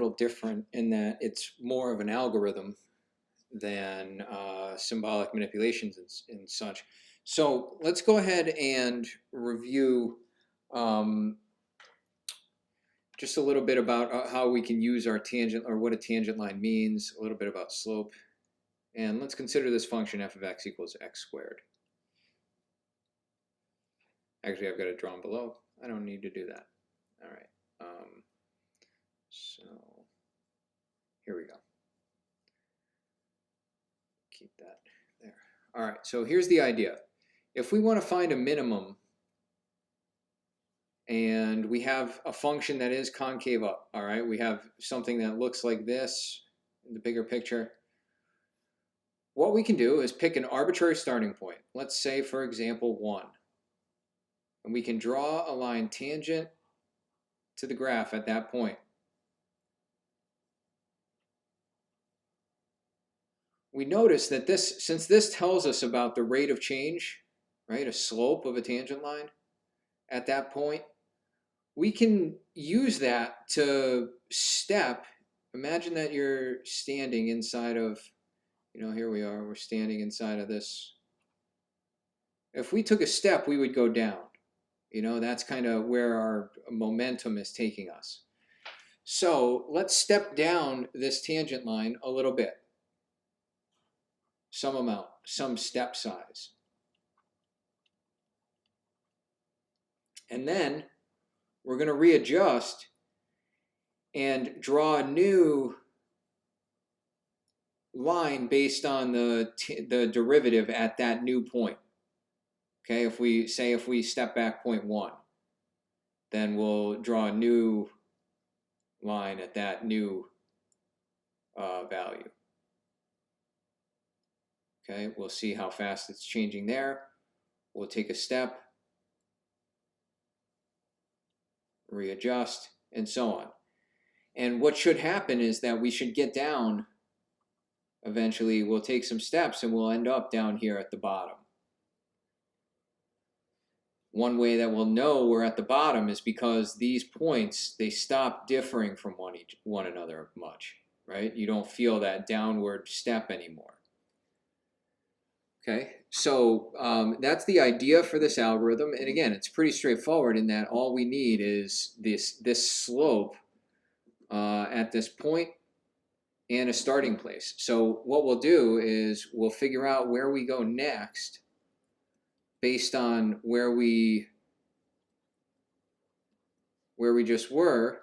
little different in that it's more of an algorithm than symbolic manipulations and such. So let's go ahead and review just a little bit about how we can use our tangent, or what a tangent line means, a little bit about slope, and let's consider this function f of x equals x squared. Actually, I've got it drawn below. I don't need to do that. All right. So here we go. Keep that there. All right, so here's the idea. If we want to find a minimum and we have a function that is concave up, all right, we have something that looks like this in the bigger picture. What we can do is pick an arbitrary starting point. Let's say, for example, 1. And we can draw a line tangent to the graph at that point. We notice that since this tells us about the rate of change, right, a slope of a tangent line at that point, we can use that to step. Imagine that you're standing inside of, here we are, we're standing inside of this. If we took a step, we would go down. That's kind of where our momentum is taking us. So let's step down this tangent line a little bit. Some amount, some step size. And then we're going to readjust and draw a new line based on the derivative at that new point. Okay, if we step back 0.1, then we'll draw a new line at that new value. Okay, we'll see how fast it's changing there. We'll take a step, readjust, and so on. And what should happen is that we should get down. Eventually, we'll take some steps and we'll end up down here at the bottom. One way that we'll know we're at the bottom is because these points, they stop differing from one another much, right? You don't feel that downward step anymore. Okay, so that's the idea for this algorithm. And again, it's pretty straightforward in that all we need is this slope at this point and a starting place. So what we'll do is we'll figure out where we go next based on where we just were.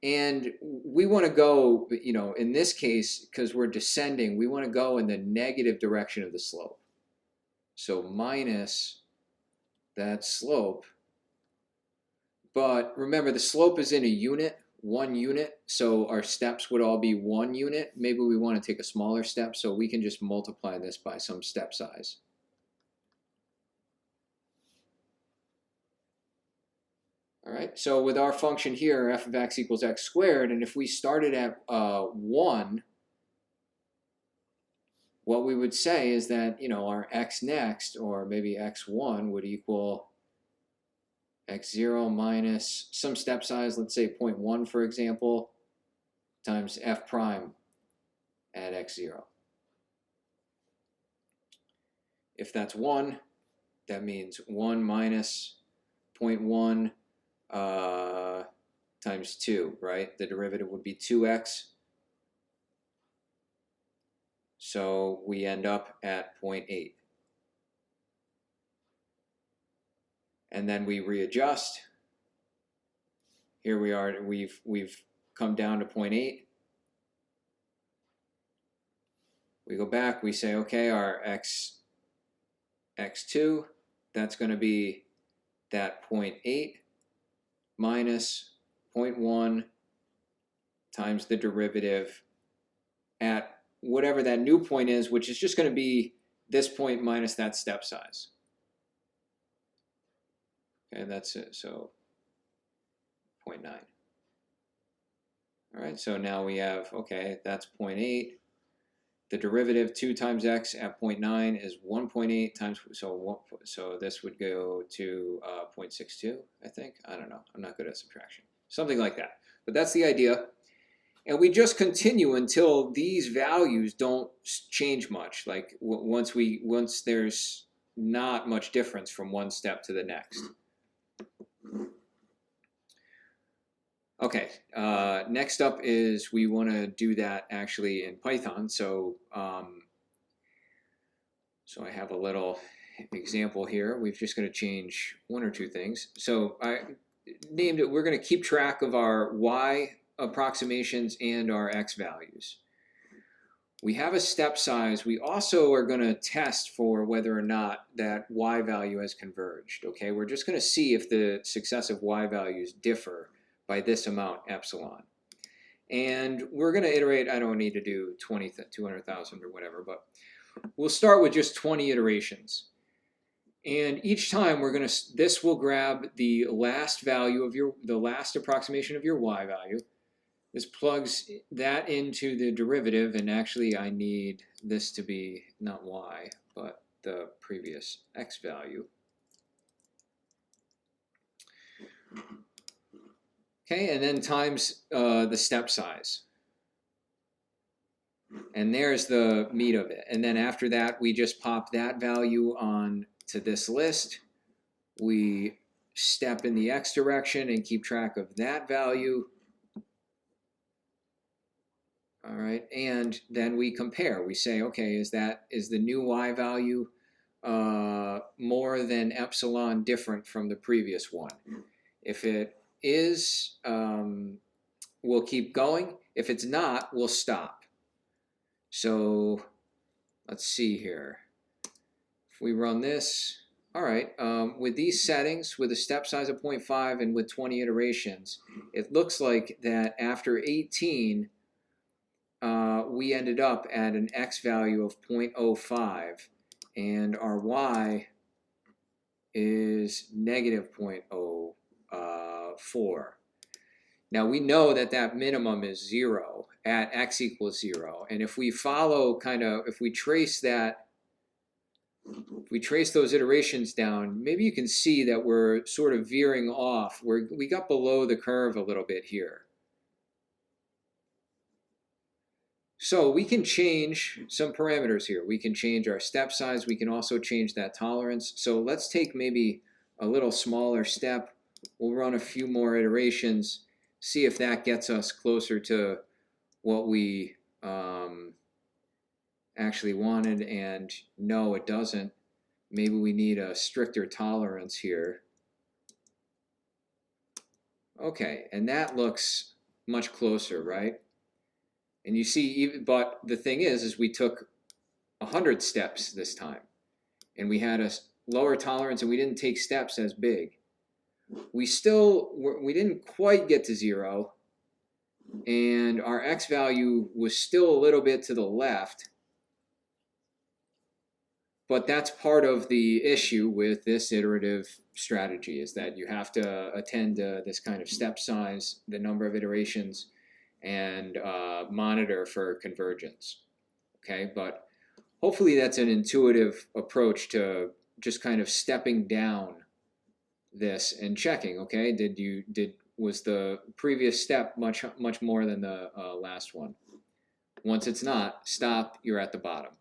And we want to go, in this case, because we're descending, we want to go in the negative direction of the slope. So minus that slope. But remember, the slope is in a unit, 1 unit. So our steps would all be 1 unit. Maybe we want to take a smaller step, so we can just multiply this by some step size. All right, so with our function here, f of x equals x squared, and if we started at 1, what we would say is that, our x next, or maybe x1, would equal x0 minus some step size, let's say 0.1, for example, times f prime at x0. If that's 1, that means 1 minus 0.1 times 2, right? The derivative would be 2x. So we end up at 0.8. And then we readjust. Here we are, we've come down to 0.8. We go back, we say, okay, our x2, that's going to be that 0.8 minus 0.1 times the derivative at whatever that new point is, which is just going to be this point minus that step size. Okay, that's it. So 0.9. All right, so now we have, okay, that's 0.8. The derivative 2 times x at 0.9 is 1.8 times, so this would go to 0.62, I think. I don't know. I'm not good at subtraction. Something like that. But that's the idea. And we just continue until these values don't change much. Like once there's not much difference from one step to the next. Okay, next up is we want to do that actually in Python. So, so I have a little example here. We're just going to change one or two things. So I named it, we're going to keep track of our Y approximations and our X values. We have a step size. We also are going to test for whether or not that Y value has converged. Okay, we're just going to see if the successive Y values differ by this amount epsilon. And we're going to iterate, I don't need to do 200,000 or whatever, but we'll start with just 20 iterations. And each time we're going to, this will grab the last value of the last approximation of your Y value. This plugs that into the derivative, and actually I need this to be not Y, but the previous X value. Okay, and then times the step size. And there's the meat of it. And then after that, we just pop that value on to this list. We step in the X direction and keep track of that value. All right, and then we compare. We say, okay, is the new Y value more than epsilon different from the previous one? If it is, we'll keep going. If it's not, we'll stop. So let's see here. If we run this, all right, with these settings, with a step size of 0.5 and with 20 iterations, it looks like that after 18, we ended up at an X value of 0.05, and our Y is negative 0.04. Now we know that that minimum is 0 at X equals 0, and if we follow if we trace those iterations down, maybe you can see that we're sort of veering off. We got below the curve a little bit here. So we can change some parameters here. We can change our step size. We can also change that tolerance. So let's take maybe a little smaller step. We'll run a few more iterations, see if that gets us closer to what we actually wanted. And no, it doesn't. Maybe we need a stricter tolerance here. Okay, and that looks much closer, right? And you see, but the thing is we took 100 steps this time, and we had a lower tolerance, and we didn't take steps as big. We didn't quite get to 0, and our X value was still a little bit to the left. But that's part of the issue with this iterative strategy, is that you have to attend to this kind of step size, the number of iterations, and monitor for convergence. Okay, but hopefully that's an intuitive approach to just kind of stepping down this and checking. Okay, was the previous step much more than the last one? Once it's not, stop. You're at the bottom.